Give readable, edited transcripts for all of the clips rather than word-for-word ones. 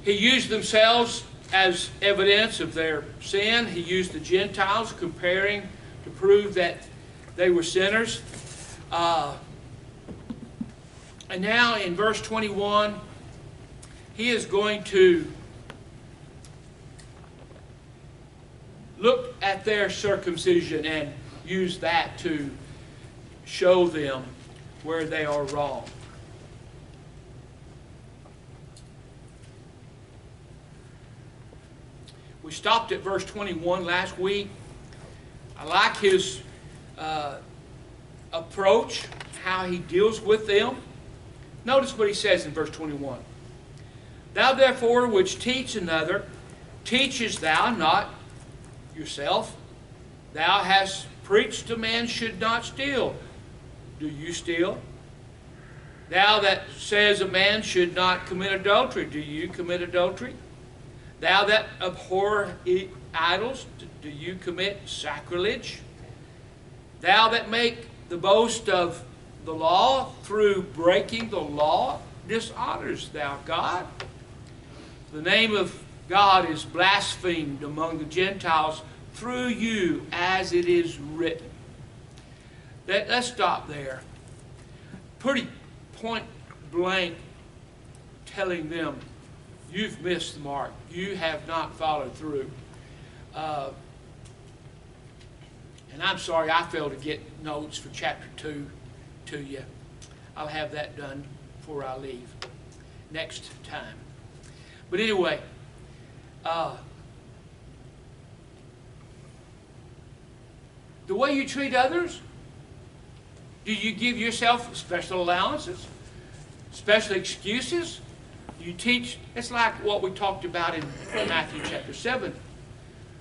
He used themselves as evidence of their sin. He used the Gentiles, comparing to prove that they were sinners. And now in verse 21, he is going to look at their circumcision and use that to show them where they are wrong. We stopped at verse 21 last week. I like his approach, how he deals with them. Notice what he says in verse 21. Thou therefore which teach another, teachest thou not yourself? Thou hast preached a man should not steal. Do you steal? Thou that says a man should not commit adultery, do you commit adultery? Thou that abhor idols, do you commit sacrilege? Thou that make the boast of the law through breaking the law, dishonourest thou God? The name of God is blasphemed among the Gentiles through you, as it is written. Let's stop there. Pretty point blank telling them, you've missed the mark. You have not followed through. And I'm sorry I failed to get notes for chapter 2 to you. I'll have that done before I leave next time. But anyway, the way you treat others, do you give yourself special allowances, special excuses? Do you teach? It's like what we talked about in Matthew chapter 7,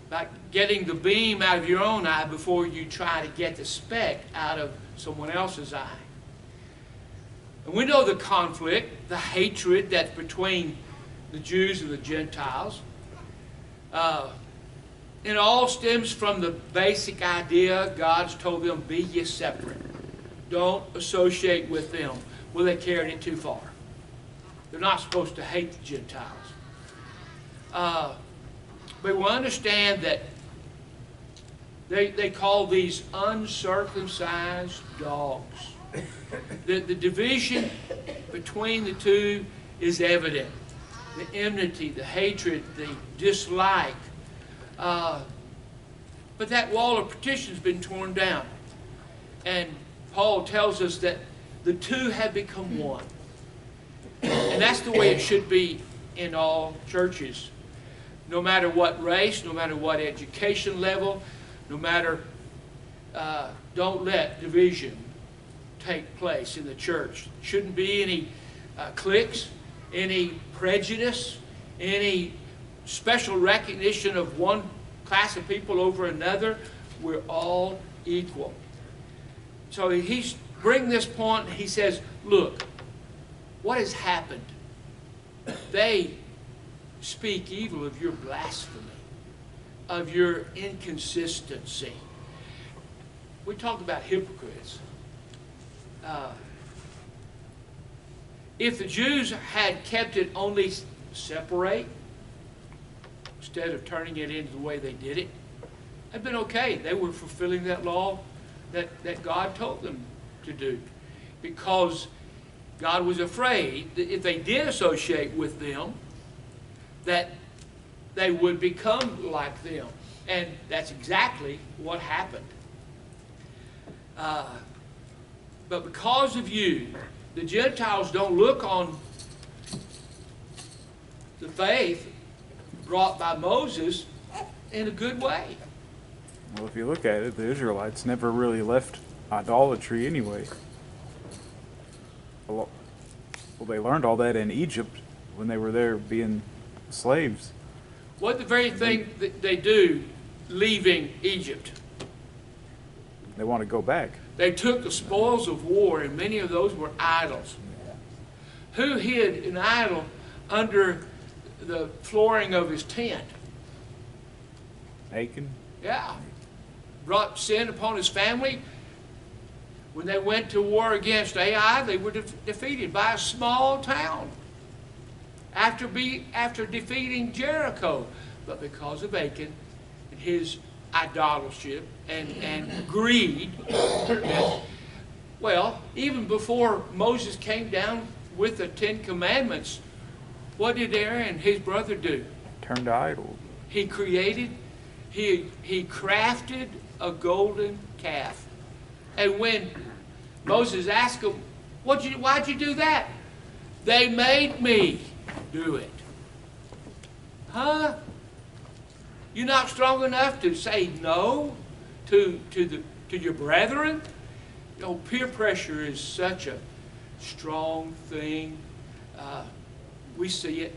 about getting the beam out of your own eye before you try to get the speck out of someone else's eye. And we know the conflict, the hatred that's between the Jews and the Gentiles. It all stems from the basic idea God's told them, be ye separate. Don't associate with them. Well, they carried it too far. They're not supposed to hate the Gentiles. But we understand that they call these uncircumcised dogs. The division between the two is evident. The enmity, the hatred, the dislike. But that wall of partition has been torn down. And Paul tells us that the two have become one. And that's the way it should be in all churches. No matter what race, no matter what education level, no matter, don't let division take place in the church. Shouldn't be any cliques, any prejudice, any special recognition of one class of people over another. We're all equal. So he's bringing this point. He says, look, what has happened? They speak evil of your blasphemy, of your inconsistency. We talk about hypocrites. If the Jews had kept it only separate, instead of turning it into the way they did it, it'd been okay. They were fulfilling that law that God told them to do. Because God was afraid that if they did associate with them, that they would become like them. And that's exactly what happened. But because of you, the Gentiles don't look on the faith brought by Moses in a good way. Well, if you look at it, the Israelites never really left idolatry anyway. Well, they learned all that in Egypt when they were there being slaves. What the very thing that they do leaving Egypt? They want to go back. They took the spoils of war, and many of those were idols. Who hid an idol under the flooring of his tent? Achan? Yeah. Brought sin upon his family. When they went to war against Ai, they were defeated by a small town. after defeating Jericho, but because of Achan and his idolatry and greed. Well, even before Moses came down with the 10 Commandments, what did Aaron and his brother do? Turned to idols. He crafted a golden calf. And when Moses asked him, why'd you do that? They made me do it. Huh? You're not strong enough to say no to your brethren? You know, peer pressure is such a strong thing. We see it.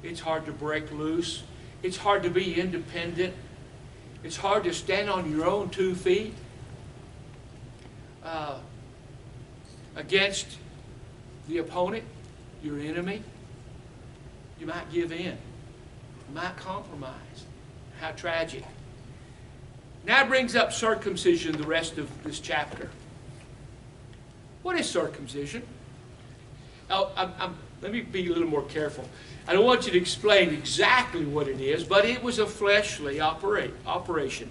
It's hard to break loose. It's hard to be independent. It's hard to stand on your own 2 feet against the opponent, your enemy. You might give in. You might compromise. How tragic. Now it brings up circumcision, the rest of this chapter. What is circumcision? Let me be a little more careful. I don't want you to explain exactly what it is, but it was a fleshly operation.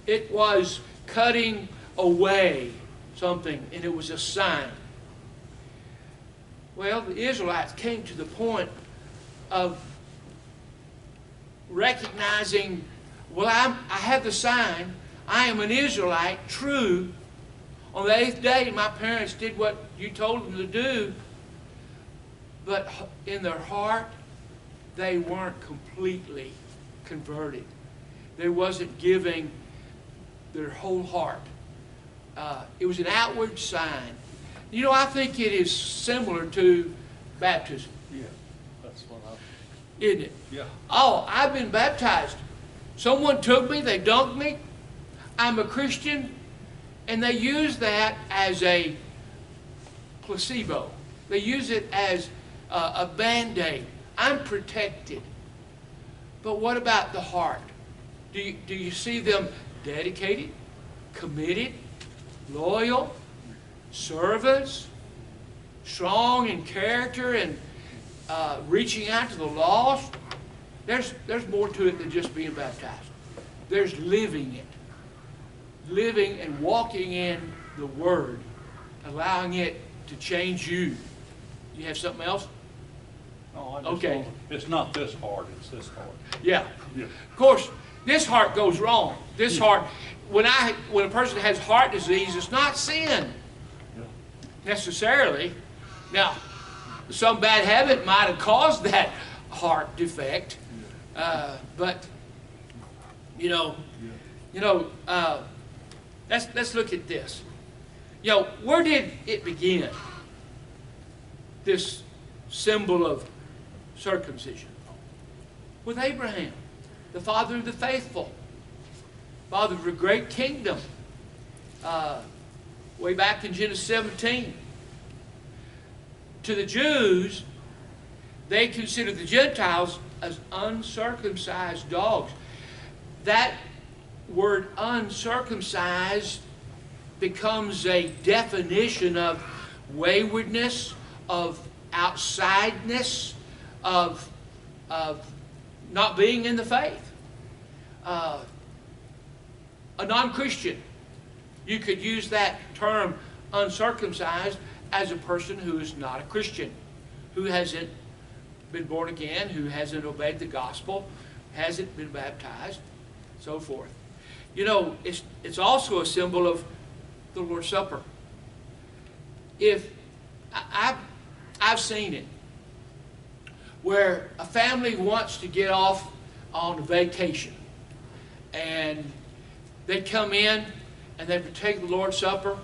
It was cutting away something, and it was a sign. Well, the Israelites came to the point of recognizing, well, I have the sign. I am an Israelite, true. On the 8th day, my parents did what you told them to do, but in their heart, they weren't completely converted. They wasn't giving their whole heart. It was an outward sign. You know, I think it is similar to baptism. Yeah, that's what Isn't it? Yeah. Oh, I've been baptized. Someone took me, they dunked me. I'm a Christian. And they use that as a placebo. They use it as a Band-Aid. I'm protected. But what about the heart? Do you see them dedicated, committed, loyal, servants, strong in character and reaching out to the lost? There's more to it than just being baptized. There's living it. Living and walking in the Word, allowing it to change you. You have something else? No, Okay. It's not this hard, it's this hard. Yeah. Yeah. Of course, this heart goes wrong. This heart, when a person has heart disease, it's not sin necessarily. Now, some bad habit might have caused that heart defect, but let's look at this. Where did it begin? This symbol of circumcision. With Abraham, the father of the faithful, father of a great kingdom. Way back in Genesis 17. To the Jews, they considered the Gentiles as uncircumcised dogs. That word uncircumcised becomes a definition of waywardness, of outsideness, of not being in the faith. A non-Christian. You could use that term uncircumcised as a person who is not a Christian, who hasn't been born again, who hasn't obeyed the gospel, hasn't been baptized, so forth. It's also a symbol of the Lord's Supper. If I've seen it, where a family wants to get off on a vacation, and they come in and they partake the Lord's Supper,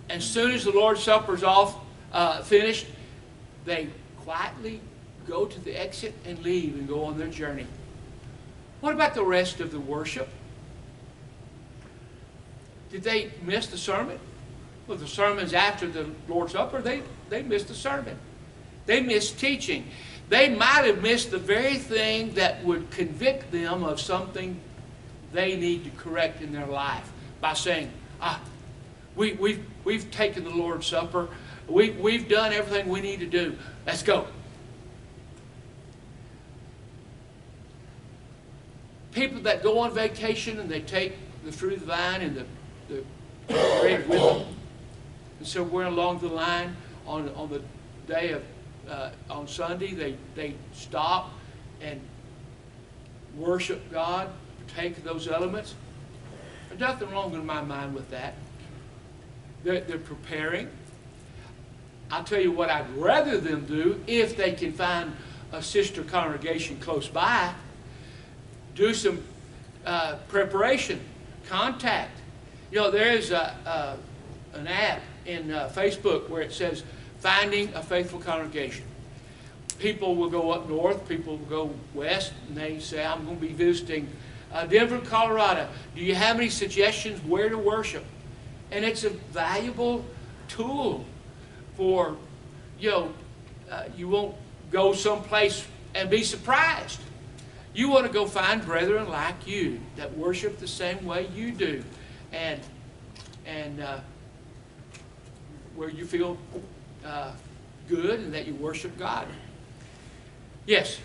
and as soon as the Lord's Supper's finished, they quietly go to the exit and leave and go on their journey. What about the rest of the worship? Did they miss the sermon? Well, the sermons after the Lord's Supper, they missed the sermon. They missed teaching. They might have missed the very thing that would convict them of something they need to correct in their life by saying, we've taken the Lord's Supper. We've done everything we need to do. Let's go. people that go on vacation and they take the fruit of the vine and the bread with them. And so we're along the line on the day of, on Sunday, they stop and worship God, partake of those elements. There's nothing wrong in my mind with that. They're preparing. I'll tell you what I'd rather them do, if they can find a sister congregation close by, do some preparation, contact. You know, there is an app in Facebook where it says, Finding a Faithful Congregation. People will go up north, people will go west, and they say, I'm going to be visiting Denver, Colorado. Do you have any suggestions where to worship? And it's a valuable tool for, you know, you won't go someplace and be surprised. You want to go find brethren like you that worship the same way you do, and where you feel good and that you worship God. Yes?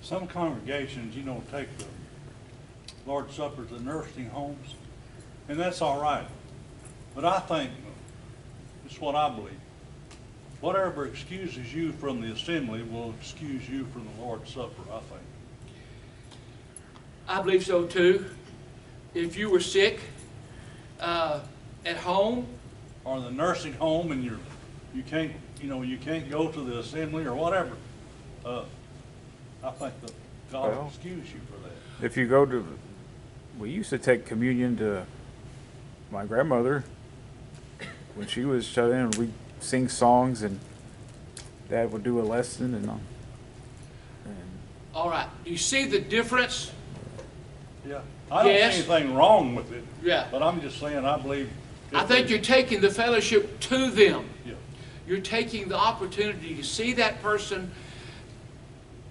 Some congregations, take the Lord's Supper to nursing homes, and that's all right. But I think, it's what I believe, whatever excuses you from the assembly will excuse you from the Lord's Supper, I think. I believe so too. If you were sick at home, Or the nursing home, and you can't go to the assembly or whatever, I think that God will excuse you for that. If you go to, we used to take communion to my grandmother when she was shut in. We'd sing songs, and Dad would do a lesson, and all right. Do you see the difference? Yeah, I don't Yes. see anything wrong with it. Yeah. But I'm just saying, I believe. I think you're taking the fellowship to them. Yeah. You're taking the opportunity to see that person,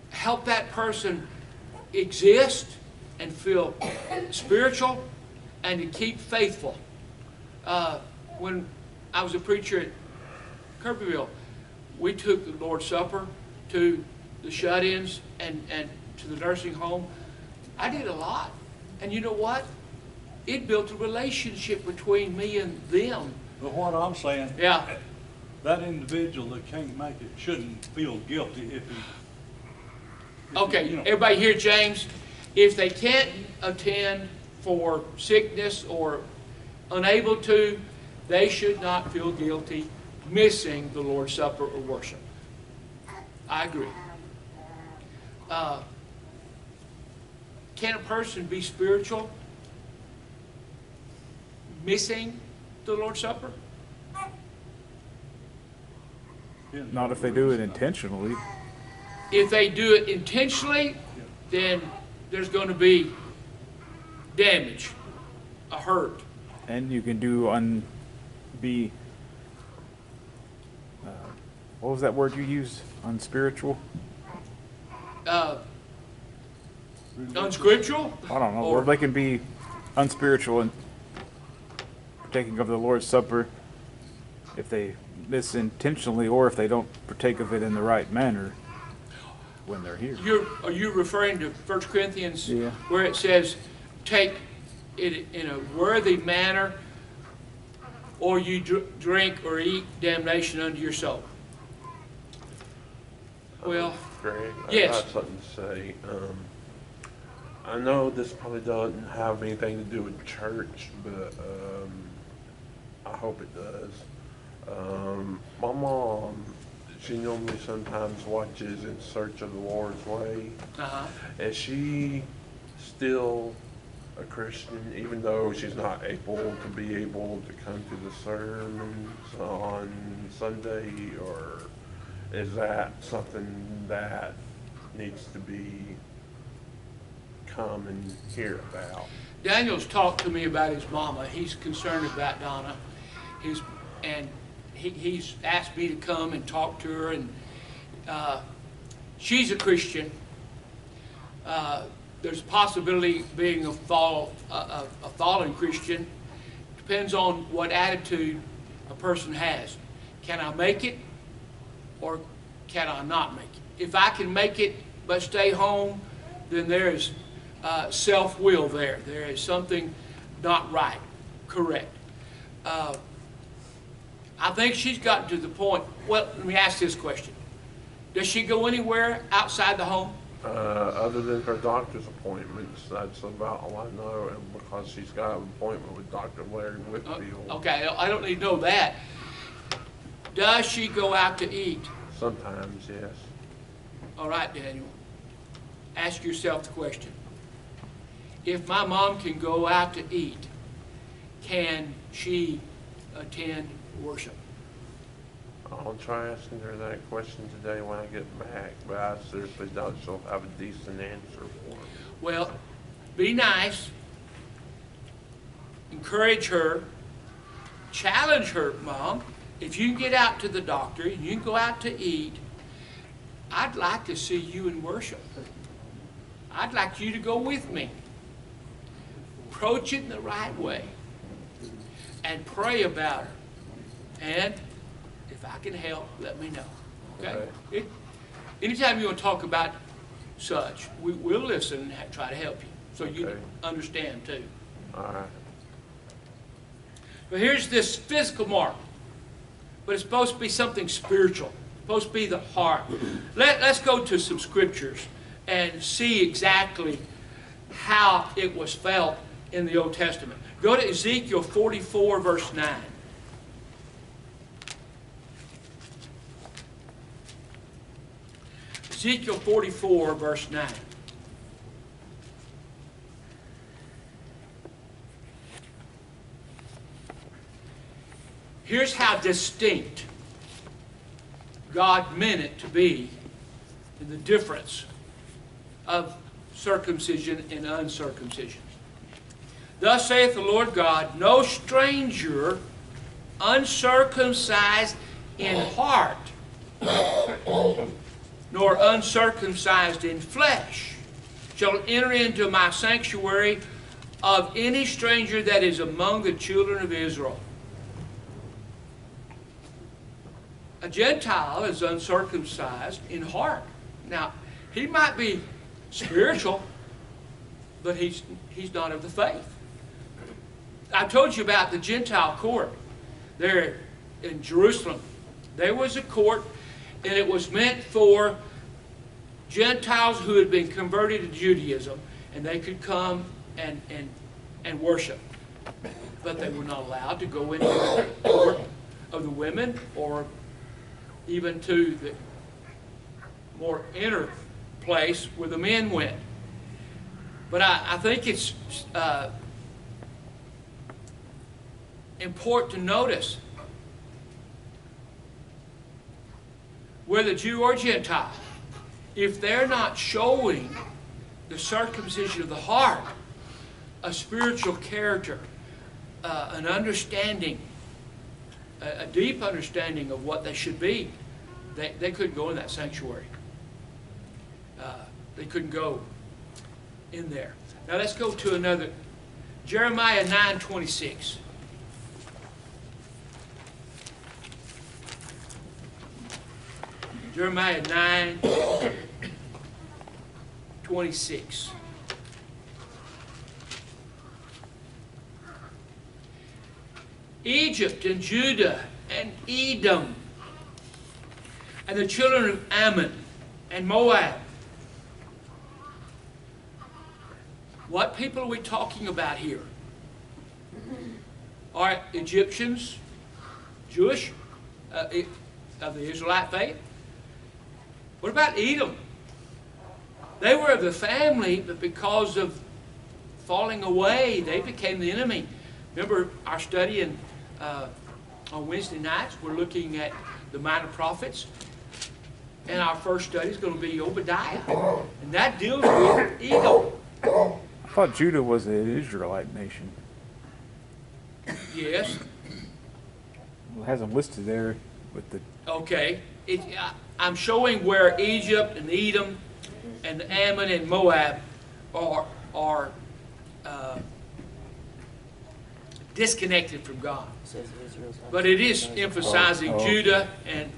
help that person exist and feel spiritual, and to keep faithful. When I was a preacher at Kirbyville, we took the Lord's Supper to the shut-ins and to the nursing home. I did a lot. And you know what? It built a relationship between me and them. But what I'm saying, Yeah. that individual that can't make it shouldn't feel guilty if he. Okay, everybody hear James? If they can't attend for sickness or unable to, they should not feel guilty missing the Lord's Supper or worship. I agree. Can a person be spiritual missing the Lord's Supper? not if they do it intentionally. If they do it intentionally, then there's going to be damage, a hurt. And you can do what was that word you used? Unspiritual? Unscriptural? I don't know. Or- Or they can be unspiritual and partaking of the Lord's Supper if they miss intentionally, or if they don't partake of it in the right manner when they're here. Are you referring to 1 Corinthians Yeah. where it says, take it in a worthy manner, or you drink or eat damnation unto your soul? Well, Greg, yes. I got something to say. I know this probably doesn't have anything to do with church, but I hope it does. My mom, she normally sometimes watches In Search of the Lord's Way. uh-huh. Is she still a Christian, even though she's not able to come to the sermons on Sunday, or is that something that needs to be come and hear about? Daniel's talked to me about his mama. He's concerned about Donna. He's asked me to come and talk to her, and she's a Christian. There's a possibility of being a fallen Christian. Depends on what attitude a person has. Can I make it, or can I not make it? If I can make it but stay home, then there is self-will there. There is something not right. Correct. I think she's gotten to the point. Well, let me ask this question. Does she go anywhere outside the home? Other than her doctor's appointments, that's about all I know, and because she's got an appointment with Dr. Larry Whitfield. Okay, I don't need to know that. Does she go out to eat? Sometimes, yes. All right, Daniel. Ask yourself the question. If my mom can go out to eat, can she attend worship? I'll try asking her that question today when I get back, but I seriously doubt she'll have a decent answer for me. Well, be nice. Encourage her. Challenge her, Mom. If you can get out to the doctor and you can go out to eat, I'd like to see you in worship. I'd like you to go with me. Approach it in the right way. And pray about her. And if I can help, let me know. Okay? Anytime you want to talk about such, we'll listen and try to help you. So you understand too. All right. But here's this physical mark. But it's supposed to be something spiritual. It's supposed to be the heart. Let's go to some scriptures and see exactly how it was felt in the Old Testament. Go to Ezekiel 44, verse 9. Ezekiel 44, verse 9. Here's how distinct God meant it to be in the difference of circumcision and uncircumcision. Thus saith the Lord God, no stranger uncircumcised in heart, nor uncircumcised in flesh, shall enter into my sanctuary of any stranger that is among the children of Israel. A Gentile is uncircumcised in heart. Now, he might be spiritual, but he's not of the faith. I told you about the Gentile court there in Jerusalem. There was a court, and it was meant for Gentiles who had been converted to Judaism, and they could come and worship. But they were not allowed to go into the court of the women or even to the more inner place where the men went. But I think it's important to notice whether Jew or Gentile, if they're not showing the circumcision of the heart, a spiritual character, an understanding, a deep understanding of what they should be, they couldn't go in that sanctuary. They couldn't go in there. Now let's go to another, Jeremiah 9:26. Jeremiah 9:26. Egypt and Judah and Edom and the children of Ammon and Moab. What people are we talking about here? Are Egyptians Jewish, of the Israelite faith? What about Edom? They were of the family, but because of falling away, they became the enemy. Remember our study on Wednesday nights, we're looking at the minor prophets. And our first study is going to be Obadiah. And that deals with Edom. I thought Judah was an Israelite nation. Yes. Well, it has them listed there with the... Okay. I'm showing where Egypt and Edom and Ammon and Moab are disconnected from God. But it is emphasizing Judah and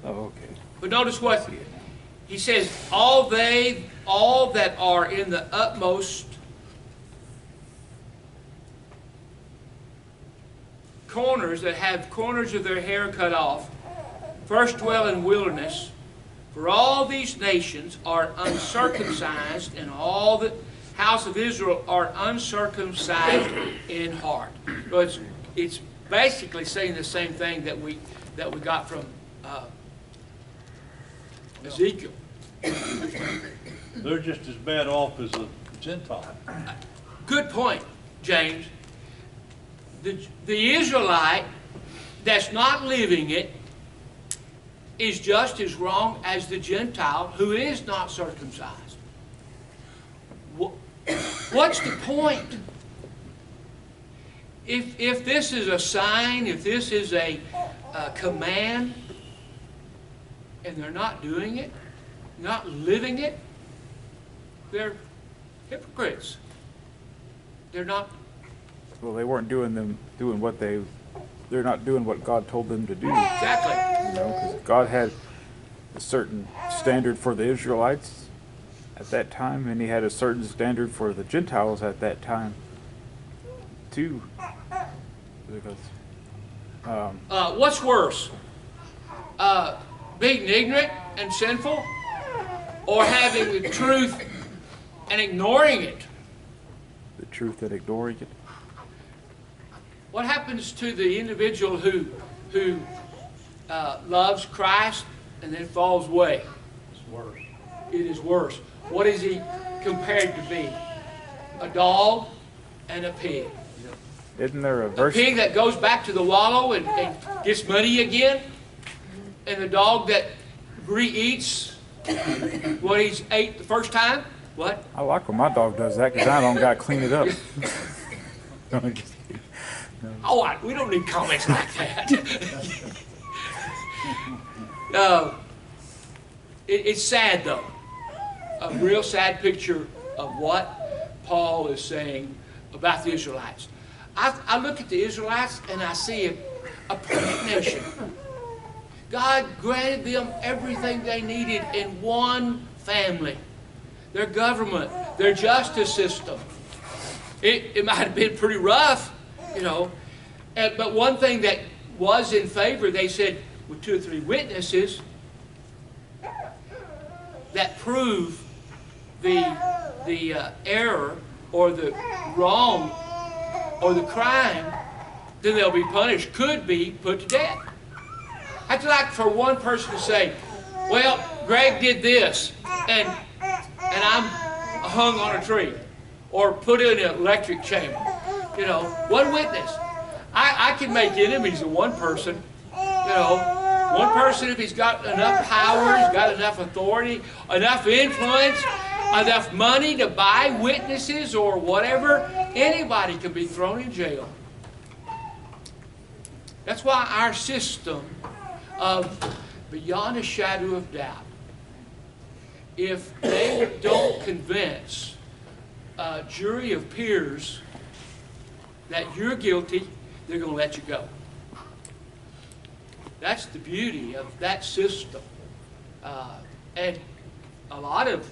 Oh, okay. but notice what he says, all that are in the utmost corners, that have corners of their hair cut off, first dwell in wilderness. For all these nations are uncircumcised, and all the house of Israel are uncircumcised in heart. So it's basically saying the same thing that we got from Ezekiel. They're just as bad off as a Gentile. Good point, James. The Israelite that's not living it is just as wrong as the Gentile who is not circumcised. What's the point? If this is a sign, if this is a command, and they're not doing it, not living it, they're hypocrites. They're not. Well, they weren't they're not doing what God told them to do. Exactly. You know, because God had a certain standard for the Israelites at that time, and He had a certain standard for the Gentiles at that time, too. Because, what's worse? Being ignorant and sinful, or having the truth and ignoring it? the truth and ignoring it. What happens to the individual who loves Christ and then falls away? It's worse. It is worse. What is he compared to be? A dog and a pig. Isn't there a A verse? pig that goes back to the wallow and gets money again, and the dog that re-eats what he's ate the first time. What? I like when my dog does that because I don't got to clean it up. No, I'm just kidding. Oh, we don't need comments like that. It's sad, though. A real sad picture of what Paul is saying about the Israelites. I look at the Israelites and I see a perfect nation. God granted them everything they needed in one family. Their government, their justice system. It might have been pretty rough, you know. But one thing that was in favor, they said, with 2 or 3 witnesses that prove the error or the wrong or the crime, then they'll be punished, could be put to death. I'd like for one person to say, well, Gregg did this, and I'm hung on a tree, or put in an electric chamber. You know, one witness. I can make enemies of one person. You know, one person, if he's got enough power, he's got enough authority, enough influence, enough money to buy witnesses or whatever, anybody can be thrown in jail. That's why our system of beyond a shadow of doubt, if they don't convince a jury of peers that you're guilty, they're going to let you go. That's the beauty of that system. And a lot of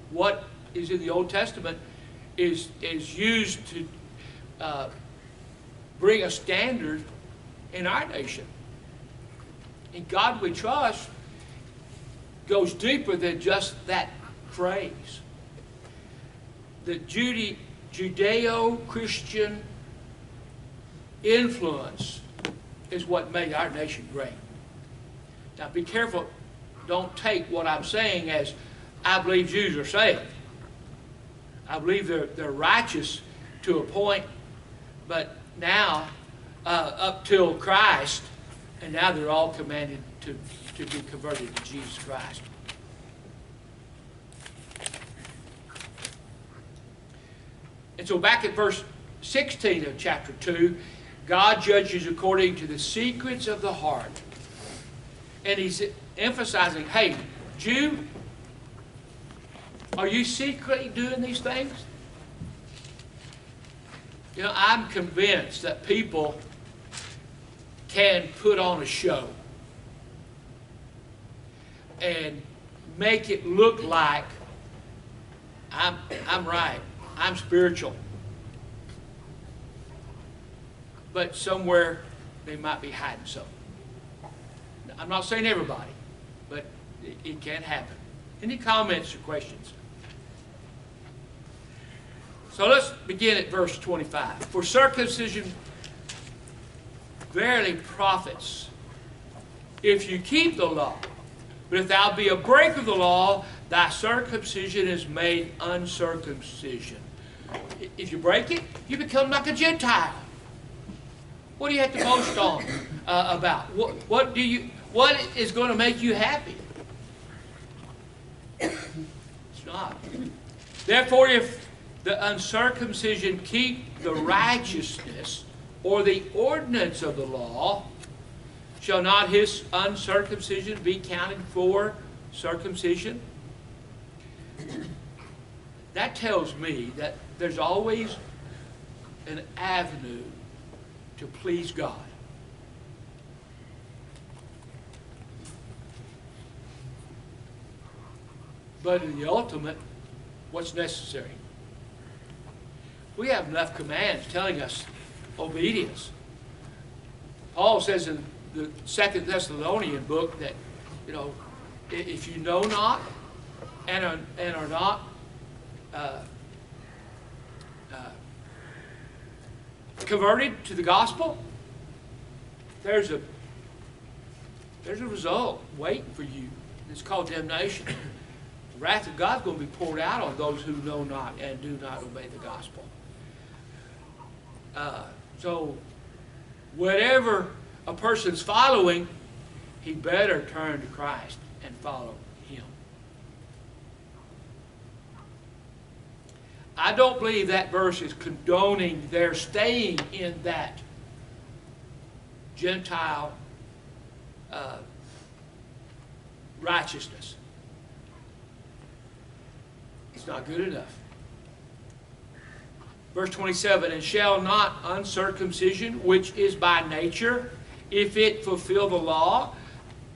what is in the Old Testament is used to bring a standard in our nation. And God we trust goes deeper than just that phrase. The Judeo-Christian influence is what made our nation great. Now be careful, don't take what I'm saying as I believe Jews are saved. I believe they're righteous to a point, but now up till Christ, and now they're all commanded to be converted to Jesus Christ. And so back at verse 16 of chapter 2, God judges according to the secrets of the heart. And he's emphasizing, hey, Jew, are you secretly doing these things? You know, I'm convinced that people can put on a show and make it look like I'm right, I'm spiritual. But somewhere they might be hiding something. I'm not saying everybody, but it can happen. Any comments or questions? So let's begin at verse 25. For circumcision verily profits, if you keep the law. But if thou be a breaker of the law, thy circumcision is made uncircumcision. If you break it, you become like a Gentile. What do you have to boast on about? What is going to make you happy? It's not. Therefore, if the uncircumcision keep the righteousness or the ordinance of the law, shall not his uncircumcision be counted for circumcision? That tells me that there's always an avenue to please God. But in the ultimate, what's necessary? We have enough commands telling us obedience. Paul says in the 2 Thessalonian book that, if you know not and are not converted to the gospel, there's a result waiting for you. It's called damnation. The wrath of God's going to be poured out on those who know not and do not obey the gospel. So whatever a person's following, he better turn to Christ and follow Him. I don't believe that verse is condoning their staying in that Gentile righteousness. It's not good enough. Verse 27, and shall not uncircumcision, which is by nature, if it fulfill the law,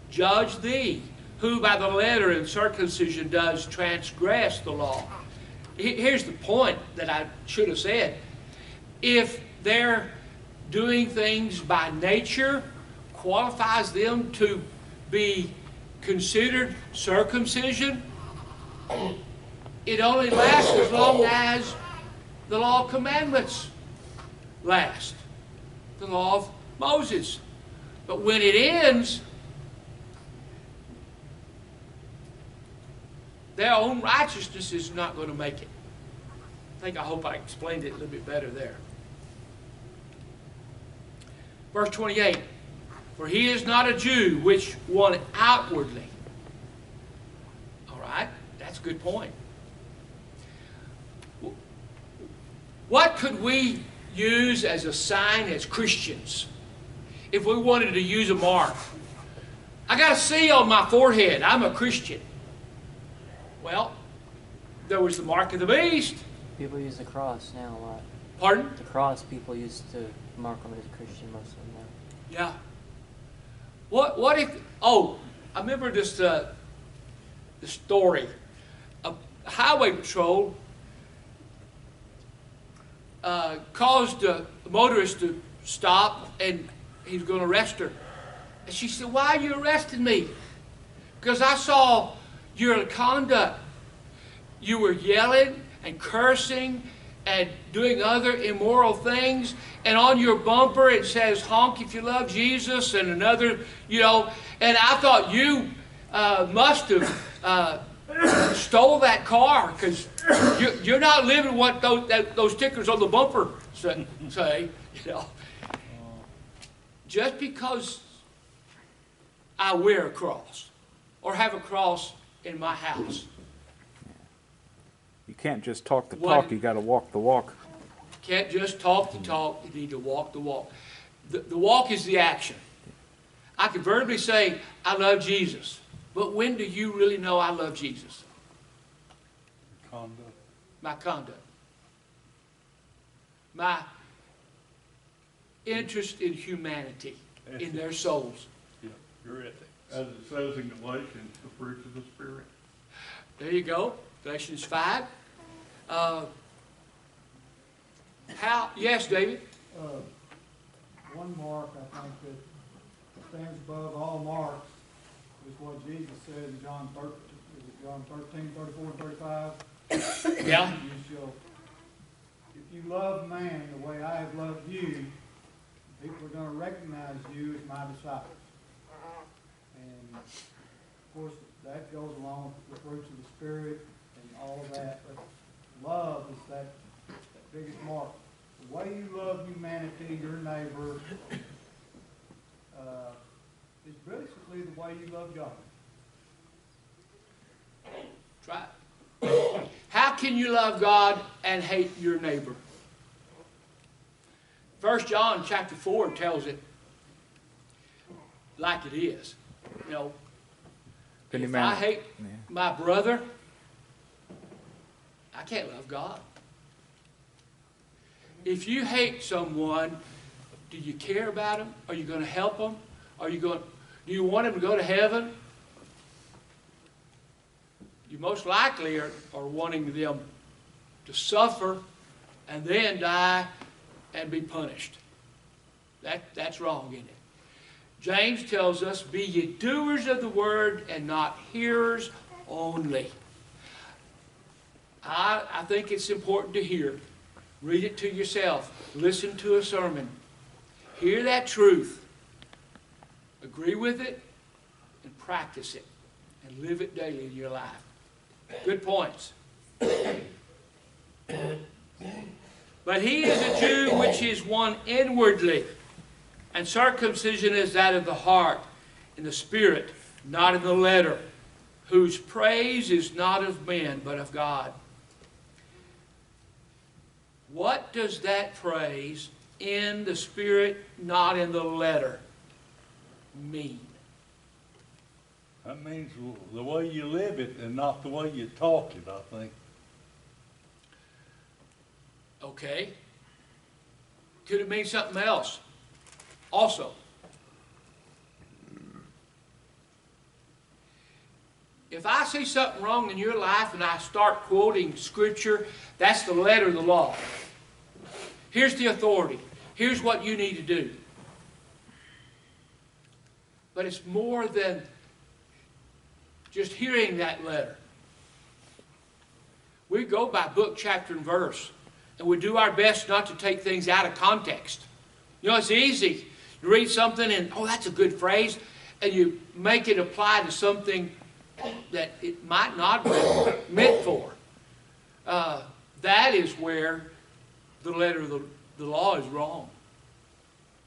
judge thee, who by the letter in circumcision does transgress the law. Here's the point that I should have said. If they're doing things by nature, qualifies them to be considered circumcision, it only lasts as long as the law of commandments last. The law of Moses. But when it ends, their own righteousness is not going to make it. I hope I explained it a little bit better there. Verse 28, for he is not a Jew, which one outwardly. All right, that's a good point. What could we use as a sign as Christians if we wanted to use a mark? I got a C on my forehead. I'm a Christian. Well, there was the mark of the beast. People use the cross now a lot. Pardon? The cross people used to mark them as a Christian, most of them now. Yeah. What if? Oh, I remember this the story. A highway patrol caused a motorist to stop, and he was going to arrest her. And she said, "Why are you arresting me?" Because I saw your conduct. You were yelling and cursing and doing other immoral things. And on your bumper it says, honk if you love Jesus, and another, and I thought you must have stole that car, because you're not living what those stickers on the bumper say. Just because I wear a cross or have a cross in my house. You can't just talk the talk, you got to walk the walk. Can't just talk the talk, you need to walk the walk. The walk is the action. I can verbally say, I love Jesus. But when do you really know I love Jesus? Conduct. My conduct. My interest in humanity, in their souls. Yeah, your ethics. As it says in Galatians, the fruits of the Spirit. There you go. Galatians 5. Yes, David? One mark, I think, that stands above all marks is what Jesus said in John 13, 34, and 35. Yeah. You shall, if you love man the way I have loved you, people are going to recognize you as my disciples. And, of course, that goes along with the fruits of the Spirit and all of that. But love is that biggest mark. The way you love humanity, your neighbor, is basically the way you love God. That's right. How can you love God and hate your neighbor? 1 John chapter 4 tells it like it is. You know, if I hate my brother, I can't love God. If you hate someone, do you care about them? Are you going to help them? Do you want them to go to heaven? You most likely are wanting them to suffer and then die and be punished. That's wrong, isn't it? James tells us, be ye doers of the word and not hearers only. I think it's important to hear. Read it to yourself. Listen to a sermon. Hear that truth. Agree with it and practice it and live it daily in your life. Good points. But he is a Jew which is one inwardly, and circumcision is that of the heart, in the spirit, not in the letter, whose praise is not of men, but of God. What does that praise, in the spirit, not in the letter, mean? That means the way you live it and not the way you talk it, I think. Okay. Could it mean something else? Also, if I see something wrong in your life and I start quoting Scripture, that's the letter of the law. Here's the authority. Here's what you need to do. But it's more than just hearing that letter. We go by book, chapter, and verse, and we do our best not to take things out of context. You know, it's easy. You read something and, oh, that's a good phrase, and you make it apply to something that it might not be meant for. That is where the letter of the law is wrong.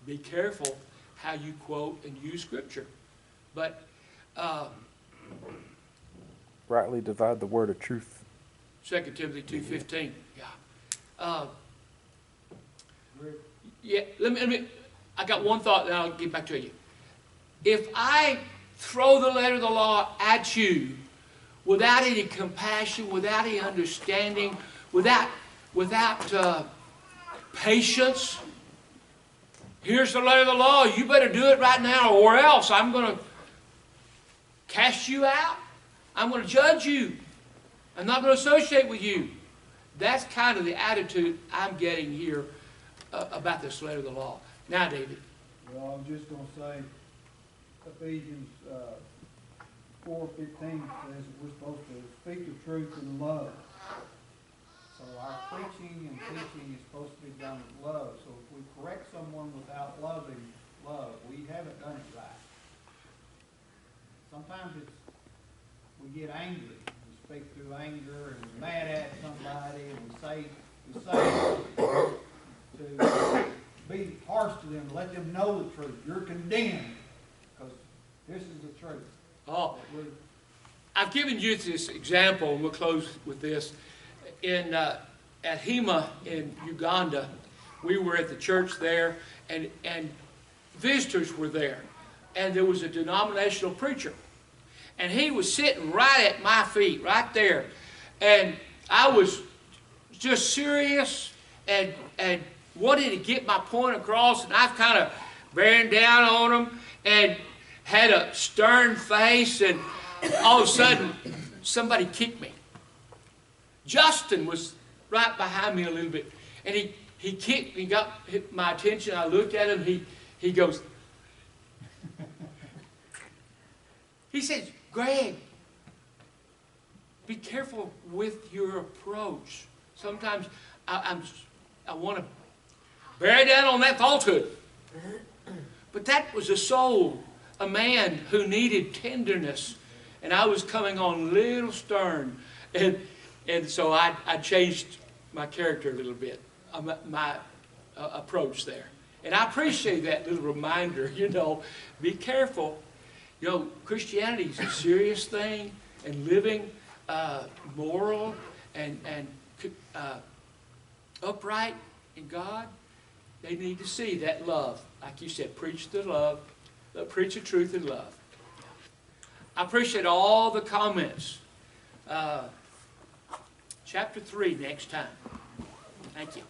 Be careful how you quote and use Scripture. But rightly divide the word of truth. 2 Timothy 2:15. Yeah. Let me. I got one thought, and I'll get back to you. If I throw the letter of the law at you without any compassion, without any understanding, without patience, here's the letter of the law. You better do it right now, or else I'm going to cast you out. I'm going to judge you. I'm not going to associate with you. That's kind of the attitude I'm getting here about this letter of the law. Now, David. Well, I'm just going to say, Ephesians 4:15 says that we're supposed to speak the truth in love. So our preaching and teaching is supposed to be done with love. So if we correct someone without love, we haven't done it right. Sometimes we get angry. We speak through anger and we're mad at somebody and we say to be harsh to them, let them know the truth. You're condemned because this is the truth. Oh, I've given you this example, and we'll close with this. At Hema in Uganda, we were at the church there, and visitors were there, and there was a denominational preacher, and he was sitting right at my feet, right there, and I was just serious and wanted to get my point across, and I've kind of bearing down on him and had a stern face, and all of a sudden somebody kicked me. Justin was right behind me a little bit, and he kicked me, got my attention. I looked at him, he goes, he says, Gregg, be careful with your approach. Sometimes I want to bear down on that falsehood. But that was a soul, a man who needed tenderness. And I was coming on a little stern. And so I changed my character a little bit, my approach there. And I appreciate that little reminder, be careful. Christianity is a serious thing, and living moral and upright in God, they need to see that love. Like you said, preach the love, preach the truth in love. I appreciate all the comments. Chapter 3 next time. Thank you.